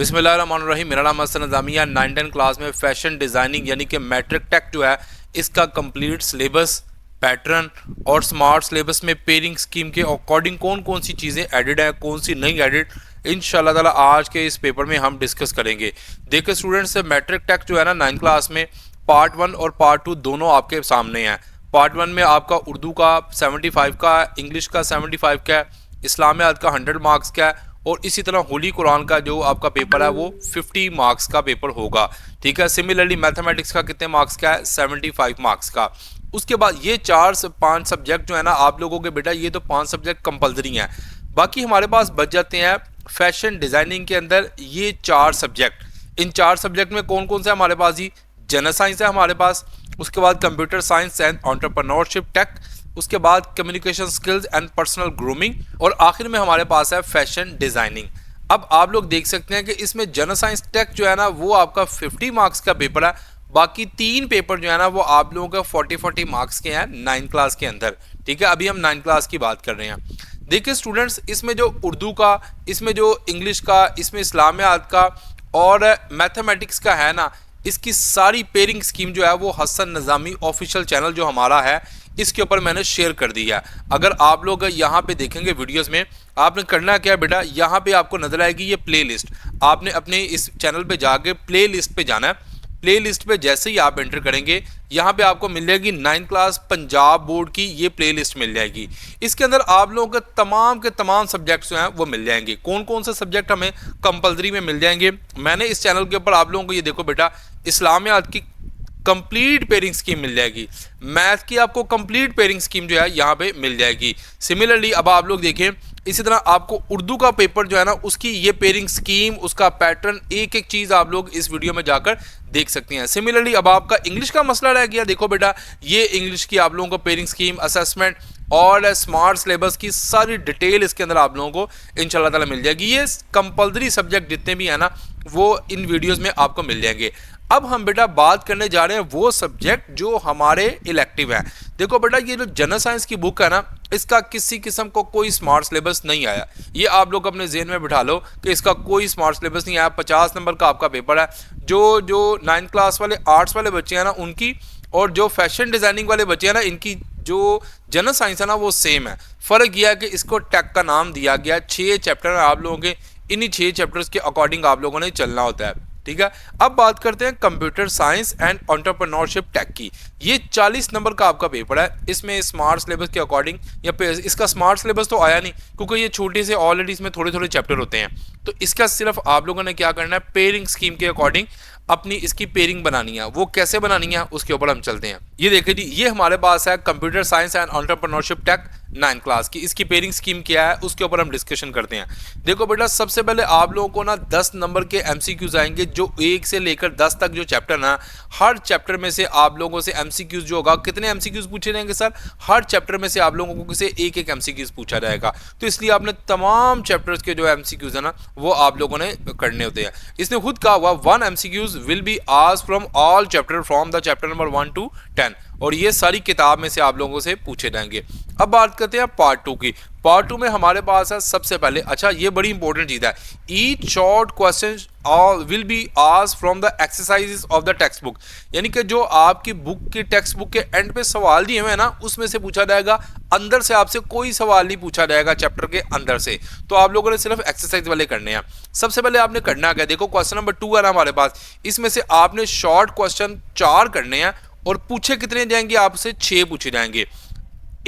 बिस्मिल्लाहिर्रहमानिर्रहीम। मेरा नाम हसन नज़ामिया। 9-10 क्लास में फैशन डिज़ाइनिंग यानी कि मैट्रिक टेक जो है इसका कंप्लीट सिलेबस, पैटर्न और स्मार्ट सिलेबस में पेयरिंग स्कीम के अकॉर्डिंग कौन कौन सी चीज़ें एडिड हैं, कौन सी नहीं एडिड, इंशाल्लाह ताला आज के इस पेपर में हम डिस्कस करेंगे। देखिए स्टूडेंट्स, मैट्रिक टेक जो है ना 9 क्लास में पार्ट 1 और पार्ट 2 दोनों आपके सामने हैं। पार्ट 1 में आपका उर्दू का 75 का, इंग्लिश का 75 का, इस्लामियात का 100 मार्क्स का है और इसी तरह होली कुरान का जो आपका पेपर है वो 50 मार्क्स का पेपर होगा। ठीक है। सिमिलरली मैथमेटिक्स का कितने मार्क्स का है? 75 मार्क्स का। उसके बाद ये 4 से 5 सब्जेक्ट जो है ना आप लोगों के, बेटा ये तो 5 सब्जेक्ट कंपलसरी हैं। बाकी हमारे पास बच जाते हैं फैशन डिज़ाइनिंग के अंदर ये 4 सब्जेक्ट। इन 4 सब्जेक्ट में कौन कौन सा है हमारे पास? जी जनरल साइंस है हमारे पास, उसके बाद computer science and entrepreneurship tech, उसके बाद communication skills and personal grooming और आखिर में हमारे पास है फैशन डिज़ाइनिंग। अब आप लोग देख सकते हैं कि इसमें जनरल साइंस टेक जो है ना वो आपका 50 मार्क्स का पेपर है। बाकी 3 पेपर जो है ना वो आप लोगों का 40-40 मार्क्स के हैं 9 क्लास के अंदर। ठीक है। अभी हम 9 क्लास की बात कर रहे हैं। देखिए स्टूडेंट्स, इसमें जो उर्दू का, इसमें जो इंग्लिश का, इसमें इस्लामियात का और मैथमेटिक्स का है ना, इसकी सारी पेयरिंग स्कीम जो है वो हसन नज़ामी ऑफिशियल चैनल जो हमारा है इसके ऊपर मैंने शेयर कर दिया है। अगर आप लोग यहाँ पे देखेंगे वीडियोस में, आपने करना क्या है बेटा, यहाँ पे आपको नजर आएगी ये प्लेलिस्ट। आपने अपने इस चैनल पे जाके प्लेलिस्ट पे जाना है। प्लेलिस्ट पे जैसे ही आप एंटर करेंगे यहाँ पे आपको मिल जाएगी 9 क्लास पंजाब बोर्ड की ये प्लेलिस्ट मिल जाएगी। इसके अंदर आप लोगों के तमाम सब्जेक्ट्स जो हैं वो मिल जाएंगे। कौन कौन से सब्जेक्ट हमें कंपलसरी में मिल जाएंगे, मैंने इस चैनल के ऊपर आप लोगों को ये देखो बेटा, इस्लामियात की कंप्लीट पेयरिंग स्कीम मिल जाएगी, मैथ की आपको कंप्लीट पेयरिंग स्कीम जो है यहाँ पे मिल जाएगी। सिमिलरली अब आप लोग देखें, इसी तरह आपको उर्दू का पेपर जो है ना उसकी ये पेयरिंग स्कीम, उसका पैटर्न, एक एक चीज़ आप लोग इस वीडियो में जाकर देख सकते हैं। सिमिलरली अब आपका इंग्लिश का मसला रह गया, देखो बेटा ये इंग्लिश की आप लोगों को पेयरिंग स्कीम, असेसमेंट और स्मार्ट सिलेबस की सारी डिटेल इसके अंदर आप लोगों को इंशाल्लाह ताला मिल जाएगी। ये कंपलसरी सब्जेक्ट जितने भी हैं ना वो इन वीडियोज़ में आपको मिल जाएंगे। अब हम बेटा बात करने जा रहे हैं वो सब्जेक्ट जो हमारे इलेक्टिव हैं। देखो बेटा ये जो जनरल साइंस की बुक है ना इसका किसी किस्म को कोई स्मार्ट सिलेबस नहीं आया। ये आप लोग अपने जेहन में बिठा लो कि इसका कोई स्मार्ट सिलेबस नहीं आया। 50 नंबर का आपका पेपर है। जो 9 क्लास वाले आर्ट्स वाले बच्चे हैं ना उनकी, और जो फैशन डिज़ाइनिंग वाले बच्चे हैं ना इनकी जो जनरल साइंस है ना वो सेम है। फ़र्क यह है कि इसको टेक का नाम दिया गया। 6 चैप्टर हैं आप लोगों के, इन्हीं 6 चैप्टर्स के अकॉर्डिंग आप लोगों ने चलना होता है। ठीक है। अब बात करते हैं computer science and entrepreneurship tech की। ये 40 नंबर का आपका पेपर है। इसमें स्मार्ट सिलेबस के अकॉर्डिंग, या इसका स्मार्ट सिलेबस तो आया नहीं क्योंकि ये छोटे से ऑलरेडी इसमें थोड़े थोड़े चैप्टर होते हैं। तो इसका सिर्फ आप लोगों ने क्या करना है, पेयरिंग स्कीम के अकॉर्डिंग अपनी इसकी पेयरिंग बनानी है। वो कैसे बनानी है उसके ऊपर हम चलते हैं। ये देखिए जी, ये हमारे पास है computer science and entrepreneurship tech 9 class की। इसकी पेयरिंग स्कीम क्या है उसके ऊपर हम डिस्कशन करते हैं। देखो बेटा सबसे पहले आप लोगों को ना 10 नंबर के एमसीक्यूज आएंगे, जो 1 से लेकर 10 तक जो चैप्टर ना, हर चैप्टर में से आप लोगों से एमसीक्यूज जो होगा, कितने एमसीक्यूज पूछे जाएंगे सर? हर चैप्टर में से आप लोगों को से एक एमसीक्यूज पूछा जाएगा। तो इसलिए आपने तमाम चैप्टर्स के जो एमसीक्यूज है ना वो आप लोगों ने करने होते हैं। इसने खुद कहा हुआ 1 MCQs will be asked from all chapter from the chapter number 1 to 10, और ये सारी किताब में से आप लोगों से पूछे जाएंगे। अब बात करते हैं पार्ट 2 की। पार्ट 2 में हमारे पास है सबसे पहले, अच्छा ये बड़ी इंपॉर्टेंट चीज़ है, each short question will be asked from the exercises of the text book. यानी कि जो आपकी बुक की टेक्स्ट बुक के एंड पे सवाल दिए हुए हैं ना उसमें से पूछा जाएगा। अंदर से आपसे कोई सवाल नहीं पूछा जाएगा चैप्टर के अंदर से। तो आप लोगों ने सिर्फ एक्सरसाइज वाले करने हैं। सबसे पहले आपने करना क्या, देखो क्वेश्चन नंबर 2 है ना हमारे पास, इसमें से आपने शॉर्ट क्वेश्चन 4 करने हैं और पूछे कितने जाएंगे आपसे? 6 पूछे जाएंगे।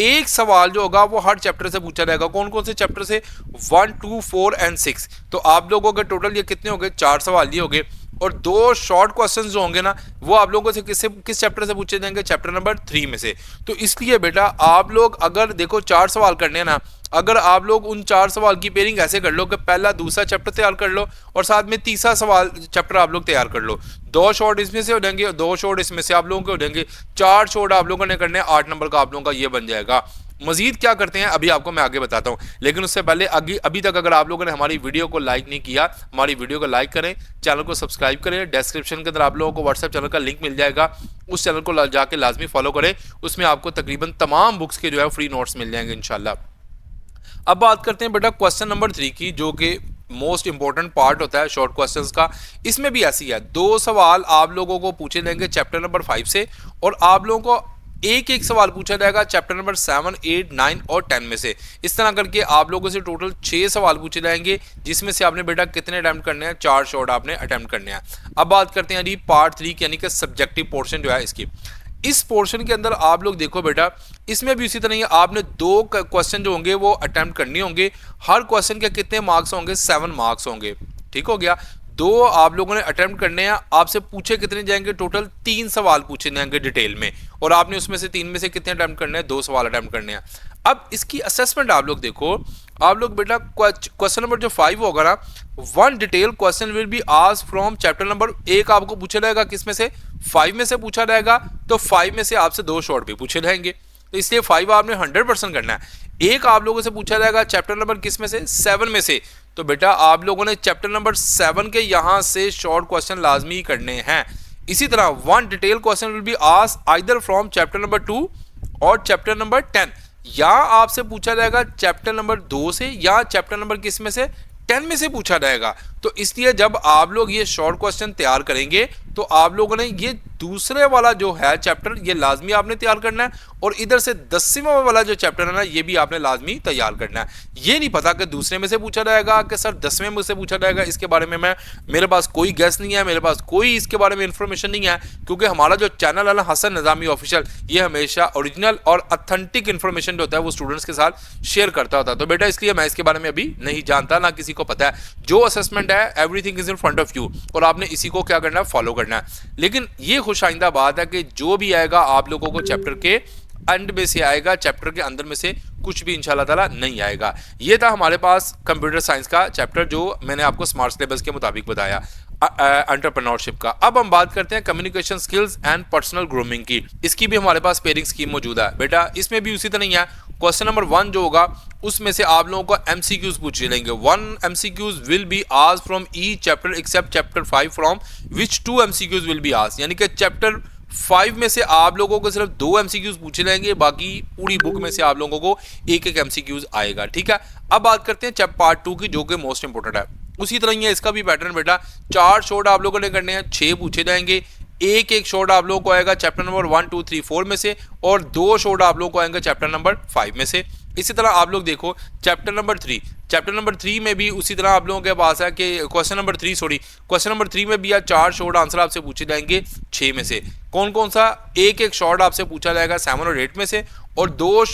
एक सवाल जो होगा वो हर चैप्टर से पूछा जाएगा। कौन कौन से चैप्टर से? 1, 2, 4 एंड 6। तो आप लोगों के टोटल ये कितने हो गए? 4 सवाल ये हो गए। और 2 शॉर्ट क्वेश्चंस जो होंगे ना वो आप लोगों से किस चैप्टर से पूछे जाएंगे? चैप्टर नंबर 3 में से। तो इसलिए बेटा आप लोग अगर देखो 4 सवाल करने हैं ना, अगर आप लोग उन 4 सवाल की पेयरिंग ऐसे कर लो कि पहला दूसरा चैप्टर तैयार कर लो और साथ में तीसरा सवाल चैप्टर आप लोग तैयार कर लो। 2 शॉर्ट इसमें से हो जाएंगे और 2 शॉर्ट इसमें से आप लोगों के हो जाएंगे। 4 शॉर्ट आप लोगों ने करने, 8 नंबर का आप लोगों का ये बन जाएगा। मजीद क्या करते हैं अभी आपको मैं आगे बताता हूं, लेकिन उससे पहले अभी तक अगर आप लोगों ने हमारी वीडियो को लाइक नहीं किया, हमारी वीडियो को लाइक करें, चैनल को सब्सक्राइब करें। डिस्क्रिप्शन के अंदर आप लोगों को व्हाट्सएप चैनल का लिंक मिल जाएगा, उस चैनल को जाके लाजमी फॉलो करें। उसमें आपको तकरीबन तमाम बुक्स के जो है फ्री नोट्स मिल जाएंगे इंशाल्लाह। अब बात करते हैं बेटा क्वेश्चन नंबर 3 की, जो कि मोस्ट इंपॉर्टेंट पार्ट होता है शॉर्ट क्वेश्चंस का। इसमें भी ऐसी है, 2 सवाल आप लोगों को पूछे जाएंगे चैप्टर नंबर 5 से, और आप लोगों को एक एक सवाल पूछा जाएगा चैप्टर नंबर 7, 8, 9 और 10 में से। इस तरह करके आप लोगों से टोटल 6 सवाल पूछे जाएंगे, जिसमें से आपने बेटा कितने अटेम्प्ट करने हैं, 4 शॉट आपने अटेम्प्ट करने हैं। अब बात करते हैं जी पार्ट 3 यानी कि सब्जेक्टिव पोर्शन जो है इसकी। इस पोर्शन के अंदर आप लोग देखो बेटा, इसमें भी उसी तरह ही आपने 2 क्वेश्चन जो होंगे वो अटेम्प्ट करने होंगे। हर क्वेश्चन के कितने मार्क्स होंगे, 7 मार्क्स होंगे। ठीक हो गया। 2 आप लोगों ने अटेम्प्ट करने हैं, आपसे पूछे कितने जाएंगे, टोटल 3 सवाल पूछे जाएंगे डिटेल में, और आपने उसमें से 3 में से कितने अटेम्प्ट करने हैं, 2 सवाल अटेम्प्ट करने हैं। अब इसकी असेसमेंट आप लोग देखो, आप लोग बेटा क्वेश्चन नंबर जो 5 होगा ना, 1 detail question will be asked from chapter number 1 आपको पूछा जाएगा, किसमें से, 5 में से पूछा जाएगा, तो 5 में से आपसे 2 शॉर्ट भी पूछे जाएंगे, तो इसलिए 5 आपने 100% करना है। एक आप लोगों से पूछा जाएगा चैप्टर नंबर किस में से, 7 में से, तो बेटा आप लोगों ने चैप्टर नंबर 7 के यहां से शॉर्ट क्वेश्चन लाजमी करने हैं। इसी तरह 1 detail question will be asked either from chapter number 2 और चैप्टर नंबर 10, या आपसे पूछा जाएगा चैप्टर नंबर 2 से या चैप्टर नंबर किस में से, 10 में से पूछा जाएगा। तो इसलिए जब आप लोग ये शॉर्ट क्वेश्चन तैयार करेंगे तो आप लोगों ने ये दूसरे वाला जो है चैप्टर ये लाजमी आपने तैयार करना है, और इधर से 10वां वाला जो चैप्टर है ना ये भी आपने लाजमी तैयार करना है। ये नहीं पता कि दूसरे में से पूछा जाएगा कि सर 10वें में से पूछा जाएगा, इसके बारे में मेरे पास कोई गैस नहीं है, मेरे पास कोई इसके बारे में इंफॉर्मेशन नहीं है, क्योंकि हमारा जो चैनल है ना हसन निज़ामी ऑफिशियल, ये हमेशा ओरिजिनल और ऑथेंटिक इन्फॉर्मेशन जो होता है वो स्टूडेंट्स के साथ शेयर करता होता है। तो बेटा इसलिए मैं इसके बारे में अभी नहीं जानता, ना किसी को पता है। जो असेसमेंट है everything is in front of you, और आपने इसी को क्या करना है, फॉलो करना है। लेकिन ये खुशाइंदा बात है कि जो भी आएगा आप लोगों को चैप्टर के एंड में से आएगा, चैप्टर के अंदर में से कुछ भी इंशाल्लाह ताला नहीं आएगा। ये था हमारे पास कंप्यूटर साइंस का चैप्टर जो मैंने आपको स्मार्ट सिलेबस के मुताबिक बताया एंटरप्रेन्योरशिप का। अब हम बात करते हैं communication skills and personal grooming की। इसकी भी हमारे पास पेयरिंग स्कीम मौजूद है बेटा। इसमें भी उसी तरह ही है, क्वेश्चन नंबर 1 जो होगा उसमें से आप लोगों को एमसीक्यूज पूछे जाएंगे। 1 MCQs will be asked from each chapter except chapter 5 from which 2 MCQs will be asked, यानी कि चैप्टर 5 में से आप लोगों को सिर्फ 2 एमसीक्यूज पूछे जाएंगे, बाकी पूरी बुक में से आप लोगों को एक एक एमसीक्यूज आएगा। ठीक है। अब बात करते हैं चैप्टर पार्ट 2 की, जो कि मोस्ट इंपोर्टेंट है। उसी तरह ही है इसका भी पैटर्न बेटा, 4 शॉर्ट आप लोगों ने करने हैं, 6 पूछे जाएंगे, एक एक शॉर्ट आप लोगों को आएगा चैप्टर नंबर 1, 2, 3, 4 में से, और 2 शॉर्ट आप लोगों को आएंगे चैप्टर नंबर 5 में से। इसी तरह आप लोग देखो चैप्टर नंबर 3 में भी उसी तरह आप लोगों के पास है कि क्वेश्चन नंबर 3 में भी 4 शॉर्ट आंसर आपसे पूछे जाएंगे 6 में से। कौन कौन सा, एक एक शॉर्ट आपसे पूछा जाएगा 7 और 8 में से, और 2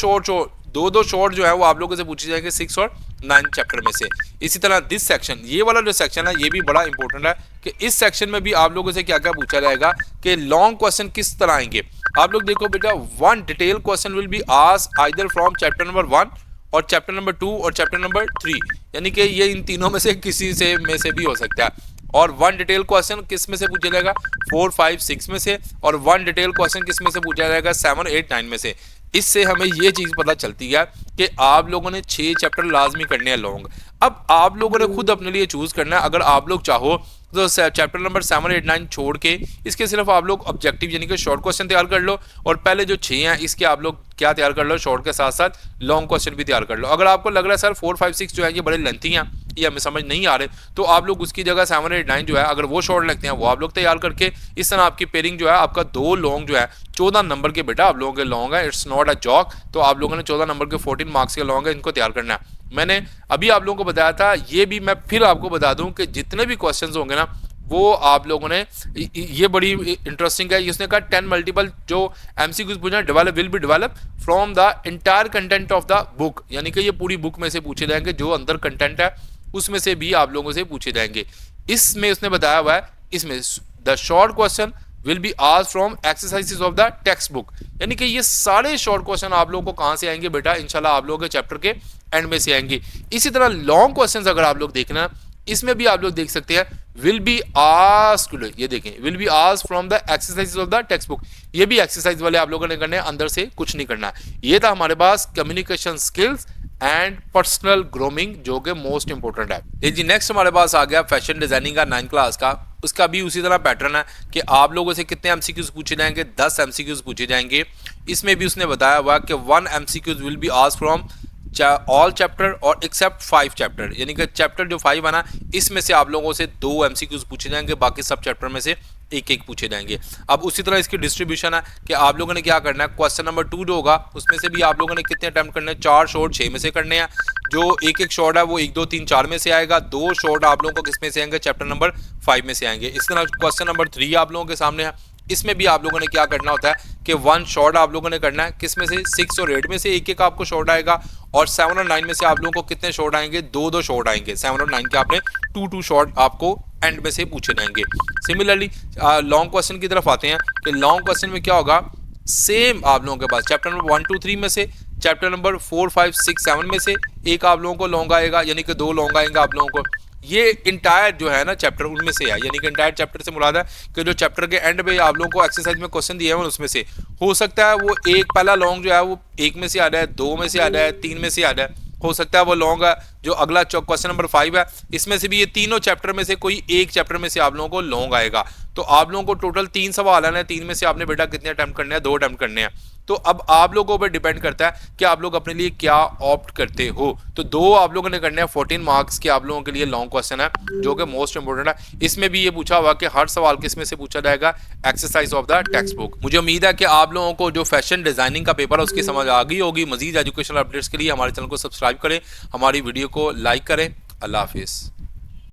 शॉर्ट जो है वो आप लोगों से पूछे जाएंगे 6 और 9 चैप्टर में से। इसी तरह दिस सेक्शन, ये वाला जो सेक्शन है ये भी बड़ा इंपॉर्टेंट है कि इस सेक्शन में भी आप लोगों से क्या क्या पूछा जाएगा कि लॉन्ग क्वेश्चन किस तरह आएंगे। आप लोग देखो बेटा, 1 detail question will be asked either from chapter number 1 और चैप्टर नंबर 2 और चैप्टर नंबर 3, यानी कि ये इन तीनों में से किसी से भी हो सकता है। और 1 डिटेल क्वेश्चन किस में से पूछा जाएगा, 4, 5, 6 में से, और 1 डिटेल क्वेश्चन किस में से पूछा जाएगा, 7, 8, 9 में से। इससे हमें ये चीज़ पता चलती है कि आप लोगों ने 6 चैप्टर लाजमी करने हैं लॉन्ग। अब आप लोगों ने खुद अपने लिए चूज करना है। अगर आप लोग चाहो तो चैप्टर नंबर 7, 8, 9 छोड़ के इसके सिर्फ आप लोग ऑब्जेक्टिव यानी कि शॉर्ट क्वेश्चन तैयार कर लो, और पहले जो 6 हैं इसके आप लोग क्या तैयार कर लो, शॉर्ट के साथ साथ लॉन्ग क्वेश्चन भी तैयार कर लो। अगर आपको लग रहा है सर 4, 5, 6 जो है ये बड़े लेंथी हैं, ये हमें समझ नहीं आ रहे, तो आप लोग उसकी जगह 7, 8, 9 जो है अगर वो शॉर्ट लगते हैं वो आप लोग तैयार करके, इस तरह आपकी पेयरिंग जो है आपका 2 लॉन्ग जो है 14 नंबर के बेटा आप लोगों के लॉन्ग है, इट्स नॉट अ जॉक। तो आप लोगों ने 14 नंबर के 14 मार्क्स के लॉन्ग है, इनको तैयार करना है। मैंने अभी आप लोगों को बताया था, ये भी मैं फिर आपको बता दूं कि जितने भी क्वेश्चंस होंगे ना वो आप लोगों ने, ये बड़ी इंटरेस्टिंग है, इसने कहा 10 मल्टीपल जो एमसीक्यूज पूछना develop will be develop from the entire content of the book, यानी कि ये पूरी बुक में से पूछे जाएंगे, जो अंदर कंटेंट है उसमें से भी आप लोगों से पूछे जाएंगे। इसमें उसने बताया हुआ है, इसमें the short question will be asked from exercises of the text book, यानी कि ये सारे शॉर्ट क्वेश्चन आप लोगों को कहाँ से आएंगे बेटा, इंशाल्लाह आप लोगों के चैप्टर के एंड में से आएंगे। इसी तरह लॉन्ग क्वेश्चंस अगर आप लोग देखना, इसमें भी आप लोग देख सकते हैं विल बी आस्क्ड, ये देखें will be asked from the exercises of the text book, ये भी एक्सरसाइज वाले आप लोगों ने करने, अंदर से कुछ नहीं करना। ये था हमारे पास communication skills and personal grooming, जो कि मोस्ट इंपोर्टेंट है। ये जी नेक्स्ट हमारे पास आ गया फैशन डिजाइनिंग का 9th क्लास का। उसका भी उसी तरह पैटर्न है कि आप लोगों से कितने एमसीक्यूज पूछे जाएंगे, 10 एमसीक्यूज पूछे जाएंगे। इसमें भी उसने बताया हुआ कि 1 MCQs will be asked from all chapter और एक्सेप्ट 5 चैप्टर, यानी कि चैप्टर जो 5 है ना, इसमें से आप लोगों से 2 एमसीक्यूज पूछे जाएंगे, बाकी सब चैप्टर में से एक एक पूछे जाएंगे। अब उसी तरह इसकी डिस्ट्रीब्यूशन है कि आप लोगों ने क्या करना है, क्वेश्चन नंबर 2 जो होगा उसमें से भी आप लोगों ने कितने अटैम्प्ट करने हैं, 4 शॉर्ट 6 में से करने हैं। जो एक एक शॉर्ट है वो 1 2 3 4 में से आएगा, 2 शॉर्ट आप लोगों को किस में से आएंगे, चैप्टर नंबर 5 में से आएंगे। इस तरह क्वेश्चन नंबर 3 आप लोगों के सामने है, इसमें भी आप लोगों ने क्या करना होता है कि 1 शॉर्ट आप लोगों ने करना है, किस में से 6 और 8 में से एक एक आपको शॉर्ट आएगा, और 7 और 9 में से आप लोगों को कितने शॉर्ट आएंगे, 2 2 शॉर्ट आएंगे। 7 और 9 के आपने 2 2 शॉर्ट आपको एंड में से पूछे जाएंगे। सिमिलरली लॉन्ग क्वेश्चन की तरफ आते हैं कि लॉन्ग क्वेश्चन में क्या होगा, सेम आप लोगों के पास चैप्टर नंबर 1 2 3 में से, चैप्टर नंबर 4 5 6 7 में से एक आप लोगों को लॉन्ग आएगा, यानी कि 2 लॉन्ग आएंगे आप लोगों को। ये इंटायर जो है ना चैप्टर उनमें से है, यानी कि इंटायर चैप्टर से मुराद है कि जो चैप्टर के एंड पे आप लोगों को एक्सरसाइज में क्वेश्चन दिए हैं उसमें से हो सकता है वो एक पहला लॉन्ग जो है वो 1 में से आ रहा है, 2 में से आ रहा है, 3 में से आ रहा है, हो सकता है वो लॉन्ग है जो अगला क्वेश्चन नंबर 5 है, इसमें से भी ये तीनों चैप्टर में से कोई एक चैप्टर में से आप लोगों को लॉन्ग आएगा। तो आप लोगों को टोटल 3 सवाल आना है, 3 में से आपने बेटा कितने अटेम्प्ट करने हैं, 2 अटेम्प्ट करने हैं। तो अब आप लोगों पर डिपेंड करता है कि आप लोग अपने लिए क्या ऑप्ट करते हो। तो 2 आप लोगों ने करने हैं 14 मार्क्स के आप लोगों के लिए लॉन्ग क्वेश्चन है जो कि मोस्ट इंपोर्टेंट है। इसमें भी ये पूछा हुआ कि हर सवाल किस में से पूछा जाएगा, exercise of the text book. मुझे उम्मीद है कि आप लोगों को जो फैशन डिजाइनिंग का पेपर है उसकी समझ आ गई होगी। मजीद एजुकेशनल अपडेट्स के लिए हमारे चैनल को सब्सक्राइब करें, हमारी वीडियो को लाइक करें। अल्लाह हाफिज़।